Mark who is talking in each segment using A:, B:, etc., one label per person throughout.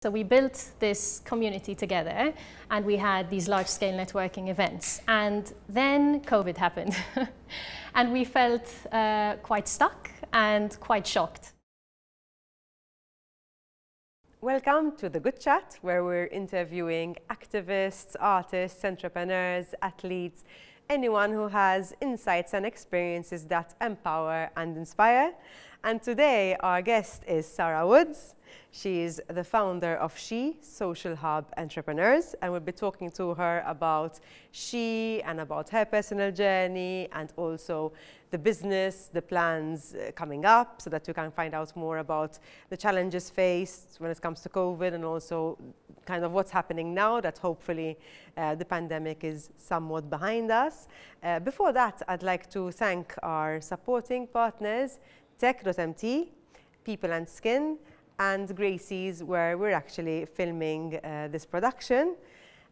A: So we built this community together and we had these large-scale networking events. And then COVID happened. And we felt quite stuck and quite shocked.
B: Welcome to The Good Chat, where we're interviewing activists, artists, entrepreneurs, athletes, anyone who has insights and experiences that empower and inspire. And today our guest is Sarah Woods. She's the founder of She Social Hub Entrepreneurs, and we'll be talking to her about She and about her personal journey and also the business, the plans coming up, so that you can find out more about the challenges faced when it comes to COVID and also kind of what's happening now that hopefully the pandemic is somewhat behind us. Before that, I'd like to thank our supporting partners, Tech.mt, People and Skin, and Gracie's, where we're actually filming this production.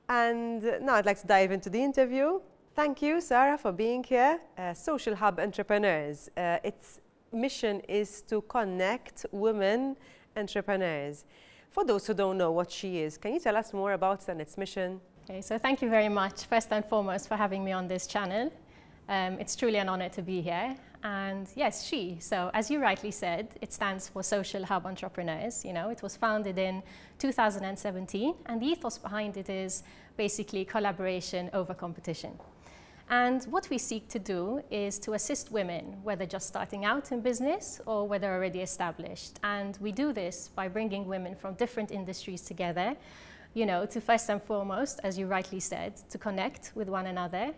B: And now I'd like to dive into the interview. Thank you, Sarah, for being here. Social Hub Entrepreneurs. Its mission is to connect women entrepreneurs. For those who don't know what She is, can you tell us more about it and its mission?
A: Okay, so thank you very much, first and foremost, for having me on this channel. It's truly an honor to be here. And yes, She. So as you rightly said, it stands for Social Hub Entrepreneurs. You know, it was founded in 2017, and the ethos behind it is basically collaboration over competition. And what we seek to do is to assist women, whether just starting out in business or whether already established. And we do this by bringing women from different industries together, you know, to first and foremost, as you rightly said, to connect with one another,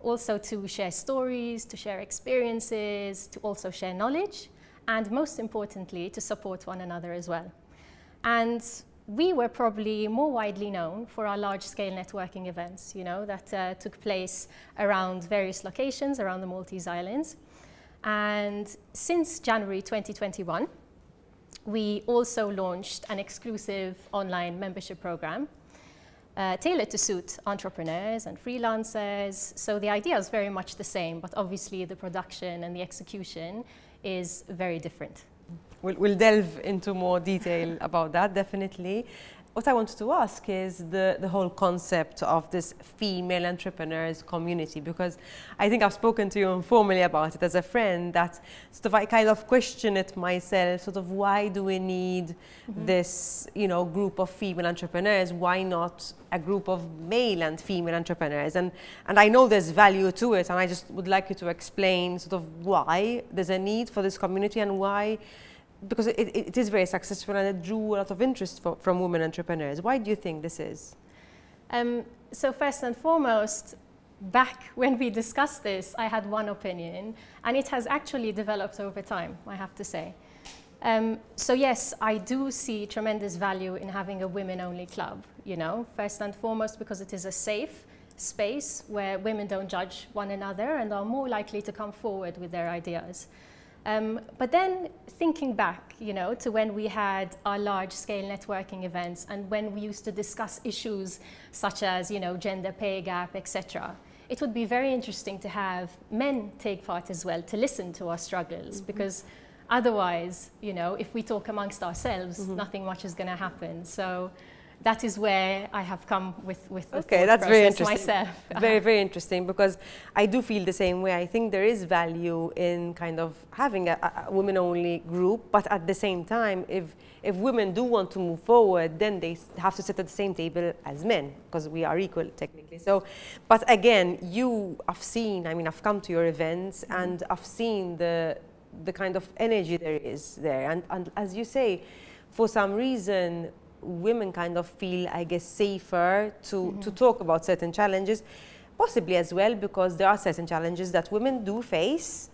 A: also to share stories, to share experiences, to also share knowledge, and most importantly, to support one another as well. And we were probably more widely known for our large-scale networking events, you know, that took place around various locations around the Maltese Islands. And since January 2021, we also launched an exclusive online membership program tailored to suit entrepreneurs and freelancers. So the idea is very much the same, but obviously the production and the execution is very different.
B: We'll delve into more detail about that, definitely. What I wanted to ask is the whole concept of this female entrepreneurs community, because I think I've spoken to you informally about it as a friend, that sort of I kind of question it myself, sort of why do we need this, you know, group of female entrepreneurs? Why not a group of male and female entrepreneurs? And I know there's value to it, and I just would like you to explain sort of why there's a need for this community and why. Because it is very successful and it drew a lot of interest from women entrepreneurs. Why do you think this is?
A: So first and foremost, back when we discussed this, I had one opinion, and it has actually developed over time, I have to say. So yes, I do see tremendous value in having a women-only club, you know, first and foremost because it is a safe space where women don't judge one another and are more likely to come forward with their ideas. But then thinking back, you know, to when we had our large-scale networking events and when we used to discuss issues such as, you know, gender pay gap, etc., it would be very interesting to have men take part as well, to listen to our struggles, because otherwise, you know, if we talk amongst ourselves, nothing much is going to happen. So that is where I have come with the
B: okay, that's very interesting.
A: Myself.
B: Very, very interesting, because I do feel the same way. I think there is value in kind of having a women-only group, but at the same time, if women do want to move forward, then they have to sit at the same table as men, because we are equal technically. So, but again, I've seen, I mean, I've come to your events and I've seen the kind of energy there is there. And as you say, for some reason, women kind of feel, I guess, safer to talk about certain challenges, possibly as well because there are certain challenges that women do face,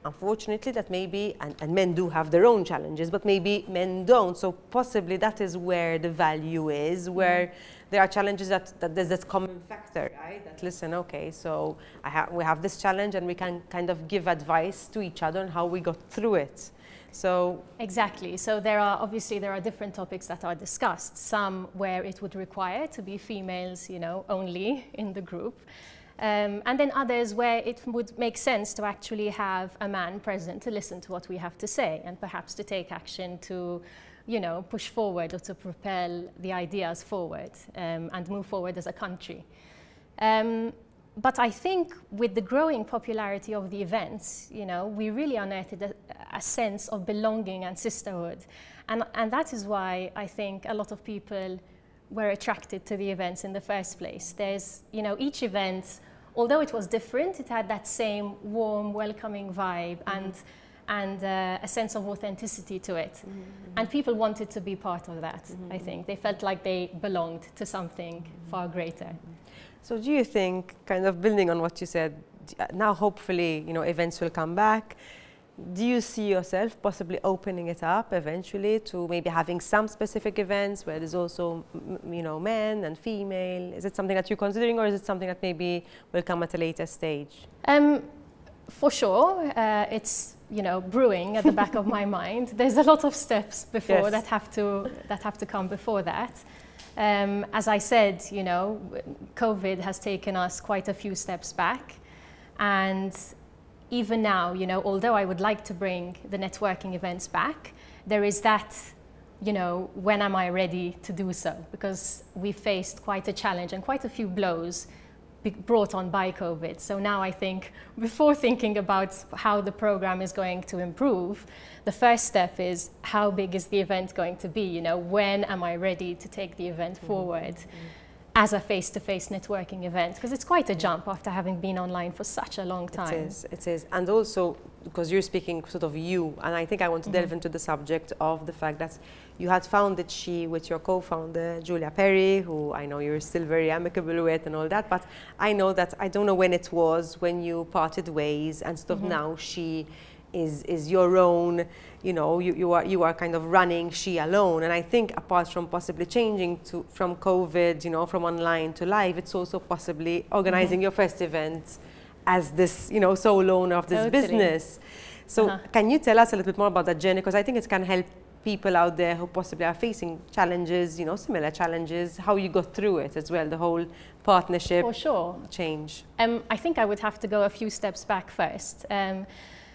B: unfortunately, that maybe, and men do have their own challenges, but maybe men don't. So possibly that is where the value is, where there are challenges that there's this common factor, right? That listen, okay, so we have this challenge and we can kind of give advice to each other on how we got through it. So
A: exactly. So there are different topics that are discussed. Some where it would require to be females, you know, only in the group, and then others where it would make sense to actually have a man present to listen to what we have to say and perhaps to take action to you know, push forward or to propel the ideas forward and move forward as a country. But I think with the growing popularity of the events, you know, we really unearthed a sense of belonging and sisterhood. And that is why I think a lot of people were attracted to the events in the first place. There's, you know, each event, although it was different, it had that same warm, welcoming vibe and a sense of authenticity to it. And people wanted to be part of that, I think. They felt like they belonged to something far greater.
B: So do you think, kind of building on what you said, now hopefully, you know, events will come back. Do you see yourself possibly opening it up eventually to maybe having some specific events where there's also, you know, men and female? Is it something that you're considering, or is it something that maybe will come at a later stage?
A: For sure, it's, you know, brewing at the back of my mind. There's a lot of steps before that have to come before that. As I said, you know, COVID has taken us quite a few steps back, and even now, you know, although I would like to bring the networking events back, there is that, you know, when am I ready to do so? Because we faced quite a challenge and quite a few blows brought on by COVID. So now I think, before thinking about how the program is going to improve, the first step is, how big is the event going to be? You know, when am I ready to take the event forward as a face-to-face networking event? Because it's quite a jump after having been online for such a long time.
B: It is. And also, because you're speaking sort of you, and I think I want to delve into the subject of the fact that you had founded She with your co-founder, Julia Perry, who I know you're still very amicable with and all that, but I know that, I don't know when it was, when you parted ways and sort of now She is your own, you know, you are kind of running She alone. And I think apart from possibly changing from COVID, you know, from online to live, it's also possibly organizing your first event as this, you know, sole owner of this business. So can you tell us a little bit more about that journey? Because I think it can help people out there who possibly are facing challenges, you know, similar challenges, how you got through it as well, the whole partnership change.
A: I think I would have to go a few steps back first.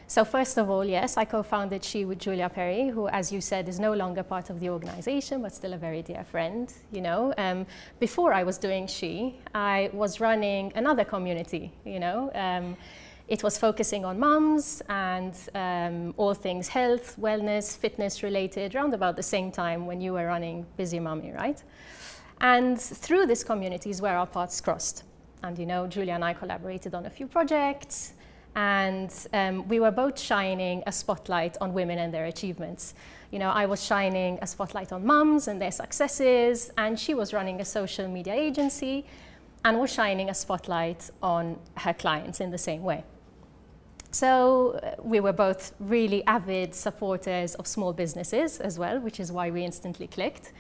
A: So first of all, yes, I co-founded She with Julia Perry, who, as you said, is no longer part of the organization, but still a very dear friend, you know. Before I was doing She, I was running another community, you know. It was focusing on mums and all things health, wellness, fitness related, around about the same time when you were running Busy Mummy, right? And through this community is where our paths crossed. And, you know, Julia and I collaborated on a few projects, and we were both shining a spotlight on women and their achievements. You know, I was shining a spotlight on mums and their successes, and she was running a social media agency and was shining a spotlight on her clients in the same way. So we were both really avid supporters of small businesses as well, which is why we instantly clicked.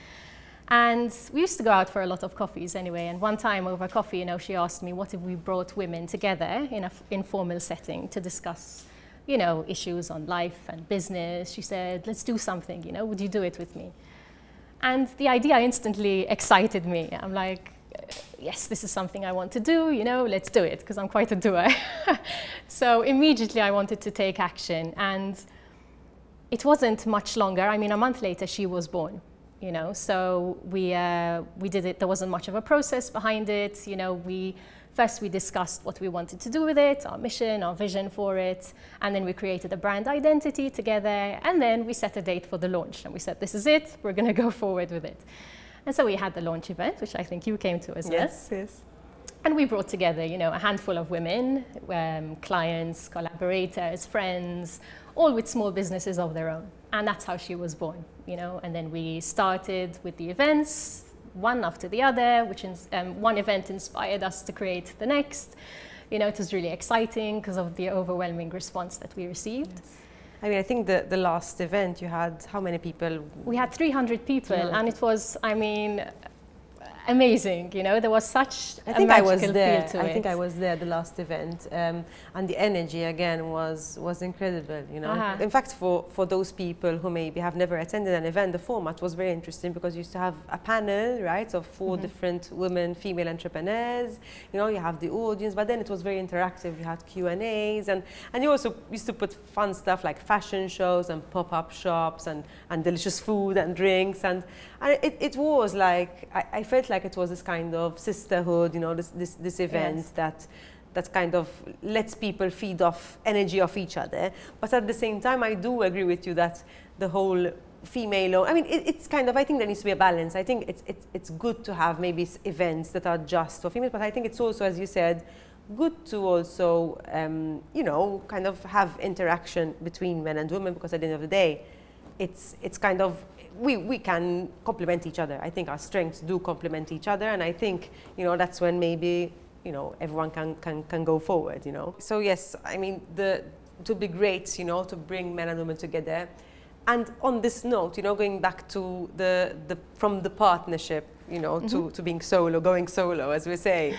A: And we used to go out for a lot of coffees anyway. And one time over coffee, you know, she asked me, what if we brought women together in an informal setting to discuss, you know, issues on life and business? She said, let's do something, you know, would you do it with me? And the idea instantly excited me. I'm like, yes, this is something I want to do, you know, let's do it, because I'm quite a doer. So immediately I wanted to take action, and it wasn't much longer. I mean, a month later, She was born, you know, so we did it. There wasn't much of a process behind it. You know, first we discussed what we wanted to do with it, our mission, our vision for it, and then we created a brand identity together, and then we set a date for the launch, and we said, this is it, we're going to go forward with it. And so we had the launch event, which I think you came to as well.
B: Yes.
A: And we brought together, you know, a handful of women, clients, collaborators, friends, all with small businesses of their own. And that's how She was born, you know. And then we started with the events, one after the other, which one event inspired us to create the next. You know, it was really exciting because of the overwhelming response that we received.
B: Yes. I mean, I think the last event you had, how many people?
A: We had 300 people, and it was, I mean, amazing, you know, there was such
B: I think
A: a
B: I was
A: magical
B: there.
A: feel to it.
B: I think I was there the last event, and the energy again was incredible. You know, in fact, for those people who maybe have never attended an event, the format was very interesting because you used to have a panel, right, of 4 different women, female entrepreneurs. You know, you have the audience, but then it was very interactive. You had Q&As, and you also used to put fun stuff like fashion shows and pop-up shops and delicious food and drinks, and it was like I felt like it was this kind of sisterhood, you know, this event that kind of lets people feed off energy of each other. But at the same time, I do agree with you that the whole female, I mean, it's kind of, I think there needs to be a balance. I think it's good to have maybe events that are just for females, but I think it's also, as you said, good to also, you know, kind of have interaction between men and women, because at the end of the day, it's kind of, we can complement each other. I think our strengths do complement each other, and I think, you know, that's when maybe, you know, everyone can go forward, you know. So yes, I mean, it would be great, you know, to bring men and women together. And on this note, you know, going back to from the partnership, you know, to being going solo, as we say,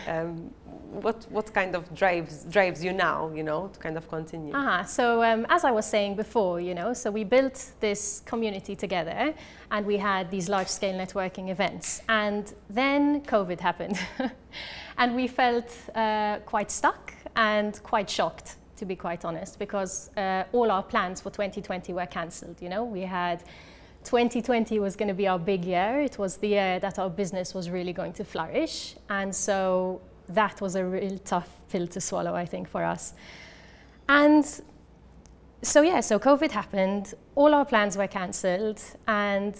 B: what kind of drives you now, you know, to kind of continue?
A: So as I was saying before, you know, so we built this community together and we had these large-scale networking events, and then COVID happened and we felt quite stuck and quite shocked, to be quite honest, because all our plans for 2020 were cancelled. You know, we had 2020 was going to be our big year. It was the year that our business was really going to flourish, and so that was a real tough pill to swallow, I think, for us. And so yeah, so COVID happened, all our plans were cancelled, and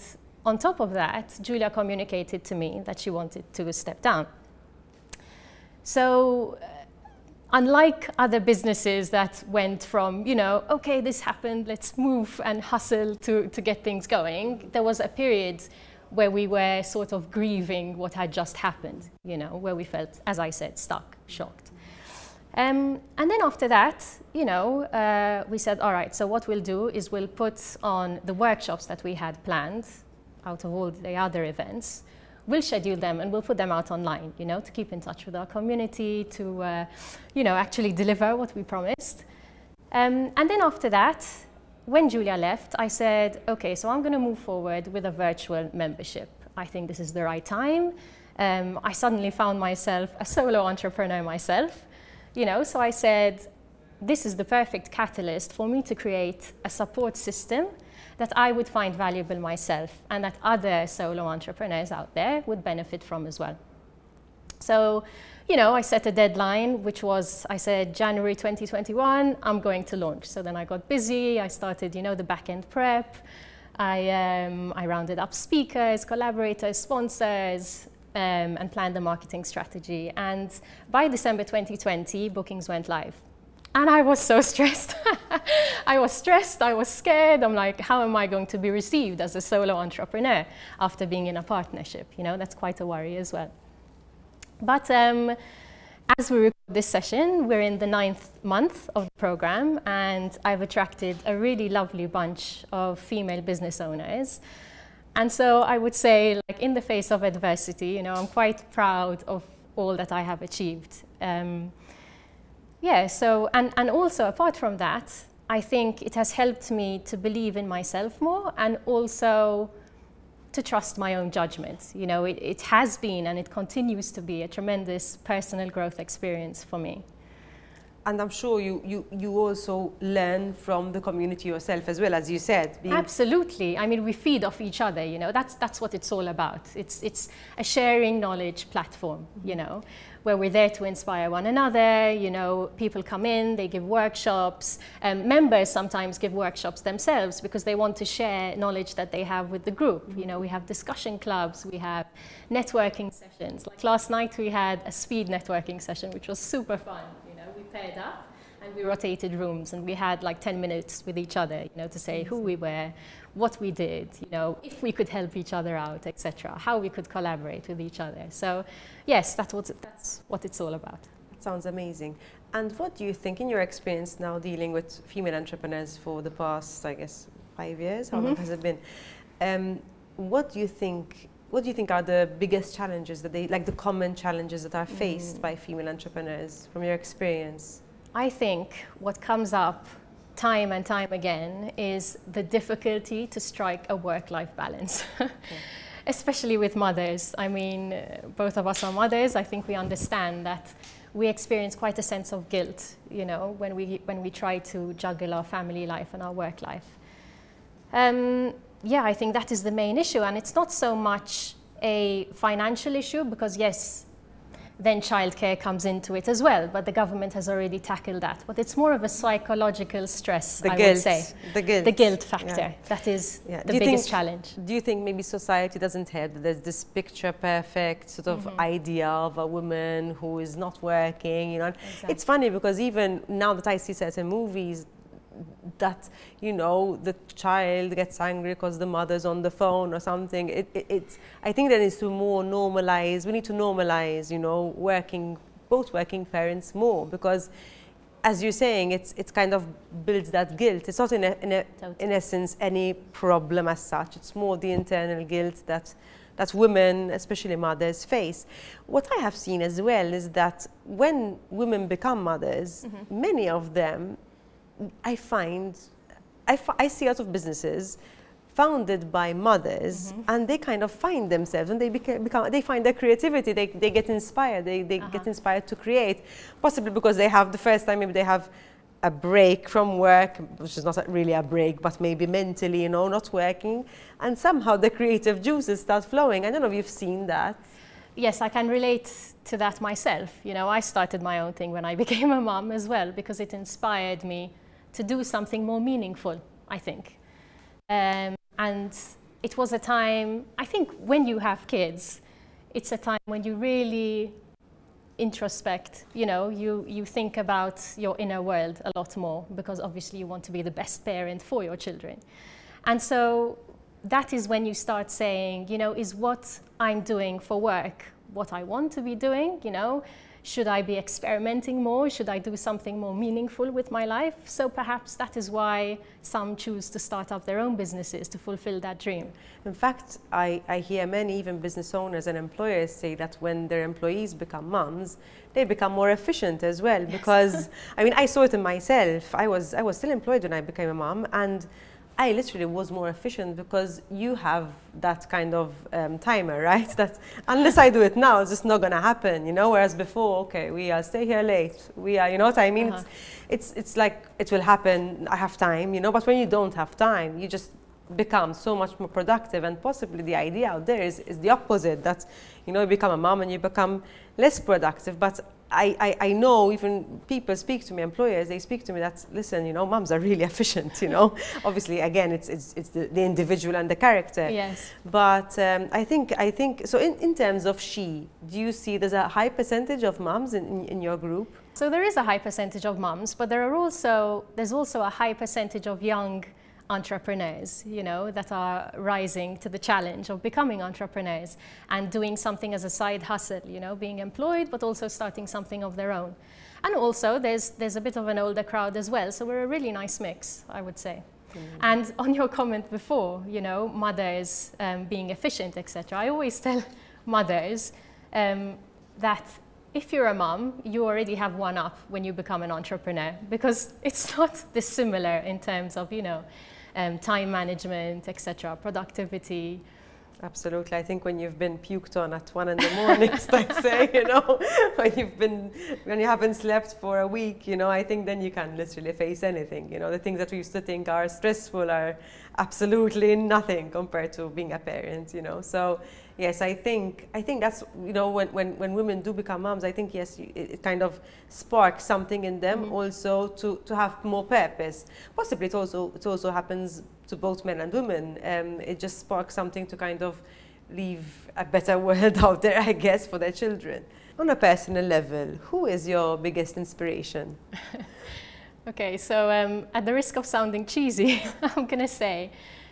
A: on top of that, Julia communicated to me that she wanted to step down. So unlike other businesses that went from, you know, okay, this happened, let's move and hustle to get things going, there was a period where we were sort of grieving what had just happened, you know, where we felt, as I said, stuck, shocked. And then after that, you know, we said, all right, so what we'll do is we'll put on the workshops that we had planned out of all the other events. We'll schedule them and we'll put them out online, you know, to keep in touch with our community, to, you know, actually deliver what we promised. And then after that, when Julia left, I said, okay, so I'm going to move forward with a virtual membership. I think this is the right time. I suddenly found myself a solo entrepreneur myself, you know, so I said, this is the perfect catalyst for me to create a support system that I would find valuable myself and that other solo entrepreneurs out there would benefit from as well. So, you know, I set a deadline, which was, I said, January 2021, I'm going to launch. So then I got busy, I started, you know, the back-end prep. I rounded up speakers, collaborators, sponsors, and planned the marketing strategy. And by December 2020, bookings went live. And I was so stressed. I was stressed, I was scared. I'm like, how am I going to be received as a solo entrepreneur after being in a partnership? You know, that's quite a worry as well. But as we record this session, we're in the 9th month of the program, and I've attracted a really lovely bunch of female business owners. And so I would say, like, in the face of adversity, you know, I'm quite proud of all that I have achieved. Yeah, so, and also apart from that, I think it has helped me to believe in myself more and also to trust my own judgment. You know, it has been and it continues to be a tremendous personal growth experience for me.
B: And I'm sure you also learn from the community yourself as well, as you said.
A: Absolutely. I mean, we feed off each other, you know, that's what it's all about. It's a sharing knowledge platform, you know, where we're there to inspire one another. You know, people come in, they give workshops. Members sometimes give workshops themselves because they want to share knowledge that they have with the group. You know, we have discussion clubs, we have networking sessions. Like last night we had a speed networking session, which was super fun. You know, we paired up and we rotated rooms and we had like 10 minutes with each other, you know, to say who we were, what we did, you know, if we could help each other out, etc., how we could collaborate with each other. So yes, that's what it's all about.
B: That sounds amazing. And what do you think, in your experience now dealing with female entrepreneurs for the past, I guess, 5 years, how long has it been? What do you think what do you think are the biggest challenges that like the common challenges that are faced by female entrepreneurs from your experience?
A: I think what comes up time and time again is the difficulty to strike a work-life balance, especially with mothers. I mean, both of us are mothers. I think we understand that we experience quite a sense of guilt, you know, when we try to juggle our family life and our work life. Yeah, I think that is the main issue, and it's not so much a financial issue because yes, then childcare comes into it as well, but the government has already tackled that. But it's more of a psychological stress, I would say.
B: The guilt.
A: The guilt factor. That is the biggest challenge.
B: Do you think maybe society doesn't have, there's this picture perfect sort of idea of a woman who is not working, you know? Exactly. It's funny because even now that I see certain movies, that, you know, the child gets angry because the mother's on the phone or something. I think there needs to more normalize, we need to normalize, you know, both working parents more, because as you're saying, it's kind of builds that guilt. It's not in essence any problem as such. It's more the internal guilt that women, especially mothers, face. What I have seen as well is that when women become mothers, many of them, I see a lot of businesses founded by mothers, and they kind of find themselves, and they find their creativity. They get inspired. They get inspired to create, possibly because they have the first time maybe they have a break from work, which is not really a break, but maybe mentally, you know, not working, and somehow the creative juices start flowing. I don't know if you've seen that.
A: Yes, I can relate to that myself. You know, I started my own thing when I became a mom as well, because it inspired me to do something more meaningful, I think. And it was a time, I think when you have kids, it's a time when you really introspect, you know, you think about your inner world a lot more, because obviously you want to be the best parent for your children. And so that is when you start saying, you know, is what I'm doing for work what I want to be doing, you know? Should I be experimenting more? Should I do something more meaningful with my life? So perhaps that is why some choose to start up their own businesses to fulfill that dream.
B: In fact, I hear many even business owners and employers say that when their employees become moms, they become more efficient as well. Yes. Because, I mean, I saw it in myself. I was still employed when I became a mom, and I literally was more efficient because you have that kind of timer, right? That unless I do it now, it's just not going to happen, you know? Whereas before, okay, we stay here late. We are, you know what I mean? It's like it will happen, I have time, you know? But when you don't have time, you just become so much more productive, and possibly the idea out there is the opposite, that, you know, you become a mom and you become less productive. But I know even people speak to me, employers, they speak to me that, listen, you know, moms are really efficient, you know. Obviously, again, it's the individual and the character.
A: Yes.
B: But I think, so in terms of do you see there's a high percentage of moms in your group?
A: So there is a high percentage of moms, but there's also a high percentage of young entrepreneurs, you know, that are rising to the challenge of becoming entrepreneurs and doing something as a side hustle, you know, being employed, but also starting something of their own. And also there's a bit of an older crowd as well. So we're a really nice mix, I would say. And on your comment before, you know, mothers being efficient, etc. I always tell mothers that if you're a mom, you already have one up when you become an entrepreneur, because it's not dissimilar in terms of, you know, time management, etc., productivity.
B: Absolutely. I think when you've been puked on at 1 in the morning, like say, you know, when you haven't slept for a week, you know, I think then you can literally face anything. You know, the things that we used to think are stressful are absolutely nothing compared to being a parent, you know. So yes, I think that's, you know, when women do become moms, I think, yes, it kind of sparks something in them also to have more purpose. Possibly it also happens to both men and women. It just sparks something to kind of leave a better world out there, I guess, for their children. On a personal level, who is your biggest inspiration?
A: Okay, so at the risk of sounding cheesy, I'm going to say,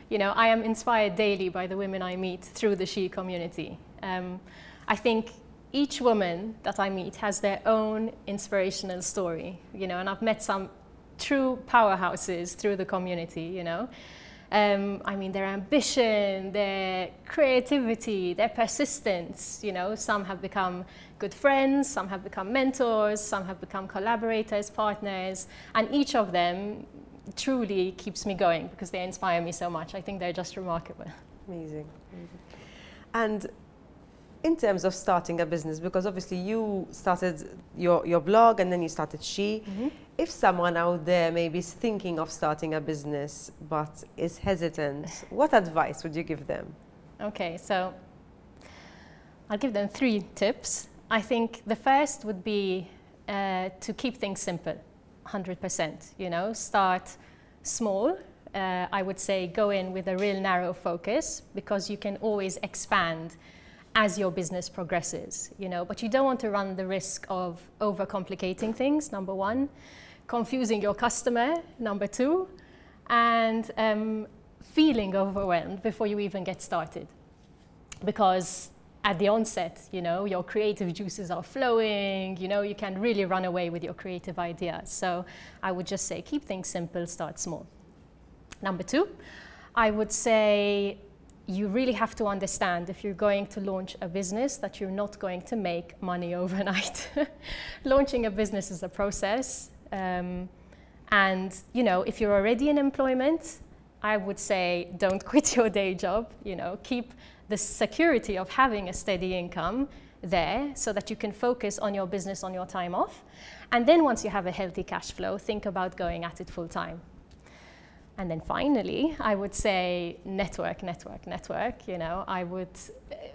A: you know, I am inspired daily by the women I meet through the She community. I think each woman that I meet has their own inspirational story, you know, and I've met some true powerhouses through the community, you know. I mean, their ambition, their creativity, their persistence. You know, some have become good friends, some have become mentors, some have become collaborators, partners, and each of them truly keeps me going because they inspire me so much. I think they're just remarkable.
B: Amazing. Amazing. And in terms of starting a business, because obviously you started your blog and then you started She. If someone out there maybe is thinking of starting a business but is hesitant, what advice would you give them?
A: Okay, so I'll give them 3 tips. I think the first would be to keep things simple, 100%. You know, start small. I would say go in with a real narrow focus because you can always expand as your business progresses, you know, but you don't want to run the risk of overcomplicating things, number 1, confusing your customer, number 2, and feeling overwhelmed before you even get started. Because at the onset, you know, your creative juices are flowing, you know, you can really run away with your creative ideas. So I would just say keep things simple, start small. Number 2, I would say you really have to understand if you're going to launch a business that you're not going to make money overnight. Launching a business is a process. And, you know, if you're already in employment, I would say don't quit your day job, you know, keep the security of having a steady income there so that you can focus on your business on your time off. And then once you have a healthy cash flow, think about going at it full time. And then finally, I would say network, network, network. You know, I would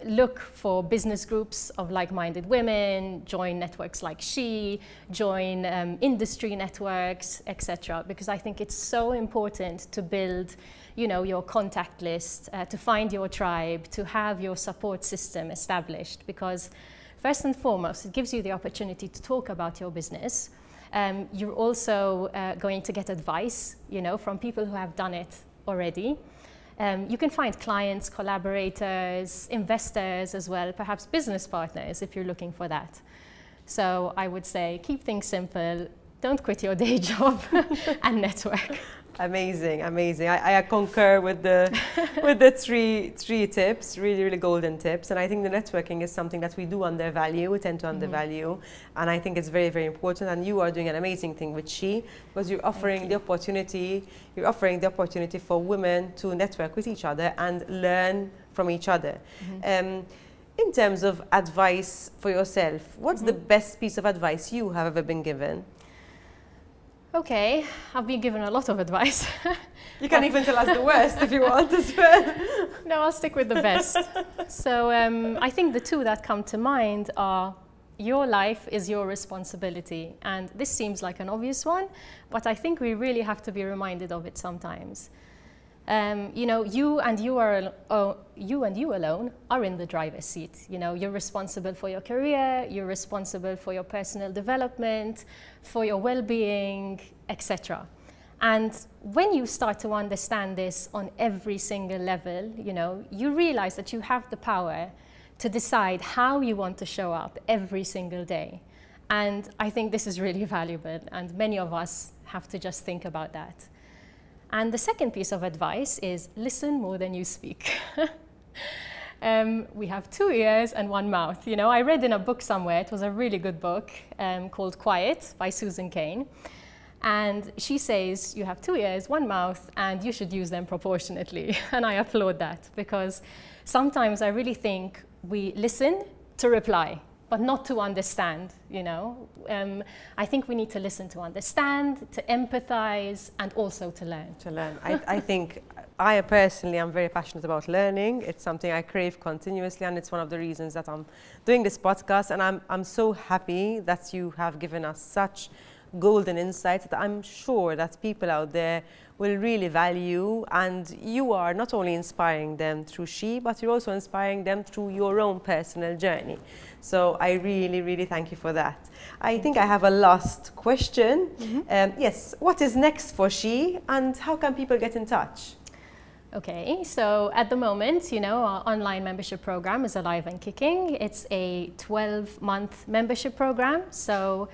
A: look for business groups of like-minded women, join networks like She, join industry networks, etc. Because I think it's so important to build, you know, your contact list, to find your tribe, to have your support system established. Because first and foremost, it gives you the opportunity to talk about your business. You're also going to get advice, you know, from people who have done it already. You can find clients, collaborators, investors as well, perhaps business partners if you're looking for that. So I would say keep things simple, don't quit your day job, and network.
B: Amazing, amazing. I concur with the three tips, really golden tips. And I think the networking is something that we do undervalue, we tend to undervalue. And I think it's very important. And you are doing an amazing thing with She, because you're offering the opportunity, for women to network with each other and learn from each other. In terms of advice for yourself, what's the best piece of advice you have ever been given?
A: Okay, I've been given a lot of advice.
B: You can even tell us the worst if you want as well.
A: No, I'll stick with the best. So I think the 2 that come to mind are your life is your responsibility. And this seems like an obvious one, but I think we really have to be reminded of it sometimes. You know, you and you alone are in the driver's seat. You know, you're responsible for your career, you're responsible for your personal development, for your well-being, etc. And when you start to understand this on every single level, you know, you realize that you have the power to decide how you want to show up every single day. And I think this is really valuable, and many of us have to just think about that. And the second piece of advice is listen more than you speak. We have 2 ears and 1 mouth. You know, I read in a book somewhere, it was a really good book called Quiet by Susan Cain. And she says you have 2 ears, 1 mouth, and you should use them proportionately. And I applaud that, because sometimes I really think we listen to reply, but not to understand, you know. I think we need to listen to understand, to empathize, and also to learn. To learn.
B: I think I personally am very passionate about learning. It's something I crave continuously, and it's one of the reasons that I'm doing this podcast. And I'm so happy that you have given us such golden insights that I'm sure that people out there will really value, and you are not only inspiring them through She, but you're also inspiring them through your own personal journey. So I really thank you for that. I think I have a last question. Yes, what is next for She, and how can people get in touch?
A: Okay, so at the moment, you know, our online membership program is alive and kicking. It's a 12-month membership program, so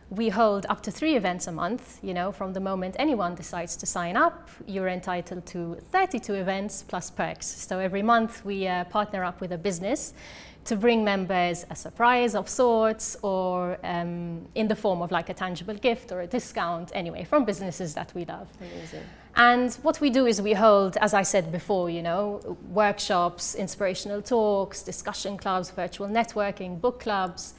A: We hold up to 3 events a month. You know, from the moment anyone decides to sign up, you're entitled to 32 events plus perks. So every month we partner up with a business to bring members a surprise of sorts, or in the form of like a tangible gift or a discount, anyway, from businesses that we love.
B: Amazing.
A: And what we do is we hold, as I said before, you know, workshops, inspirational talks, discussion clubs, virtual networking, book clubs.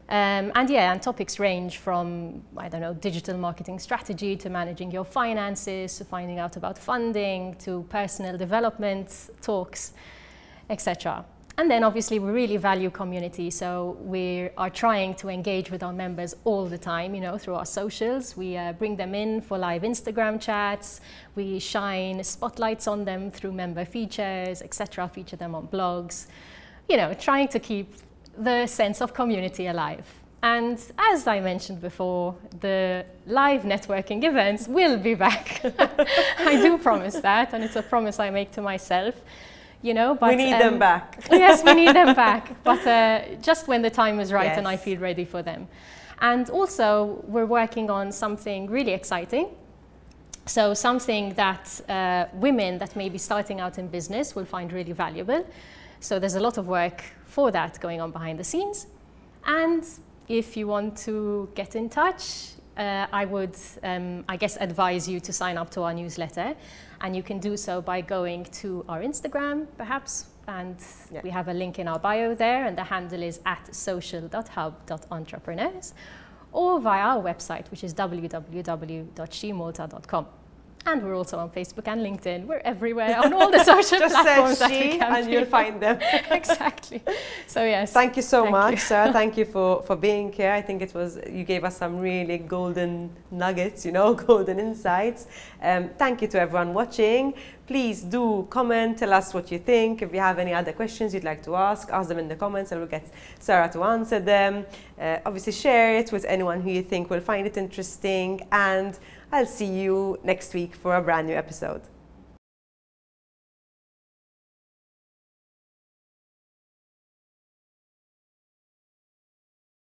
A: And topics range from, I don't know, digital marketing strategy to managing your finances, to finding out about funding, to personal development talks, etc. And then obviously we really value community, so we are trying to engage with our members all the time, you know, through our socials. We bring them in for live Instagram chats, we shine spotlights on them through member features, etc., feature them on blogs, you know, trying to keep the sense of community alive. And as I mentioned before, the live networking events will be back. I do promise that, and it's a promise I make to myself. You know, but
B: we need them back.
A: Yes, we need them back, but just when the time is right,
B: yes,
A: and I feel ready for them. And also, we're working on something really exciting. So something that women that may be starting out in business will find really valuable. So there's a lot of work for that going on behind the scenes. And if you want to get in touch, I would, I guess, advise you to sign up to our newsletter. And you can do so by going to our Instagram, perhaps, and we have a link in our bio there, and the handle is @social.hub.entrepreneurs, or via our website, which is www.shemalta.com. And we're also on Facebook and LinkedIn. We're everywhere on all the social platforms that we can.
B: And you'll find them.
A: Exactly. So yes.
B: Thank you so much, Sarah. Thank you for being here. I think you gave us some really golden nuggets, you know, golden insights. Thank you to everyone watching. Please do comment, tell us what you think. If you have any other questions you'd like to ask them in the comments, and we'll get Sarah to answer them. Obviously share it with anyone who you think will find it interesting, and I'll see you next week for a brand new episode.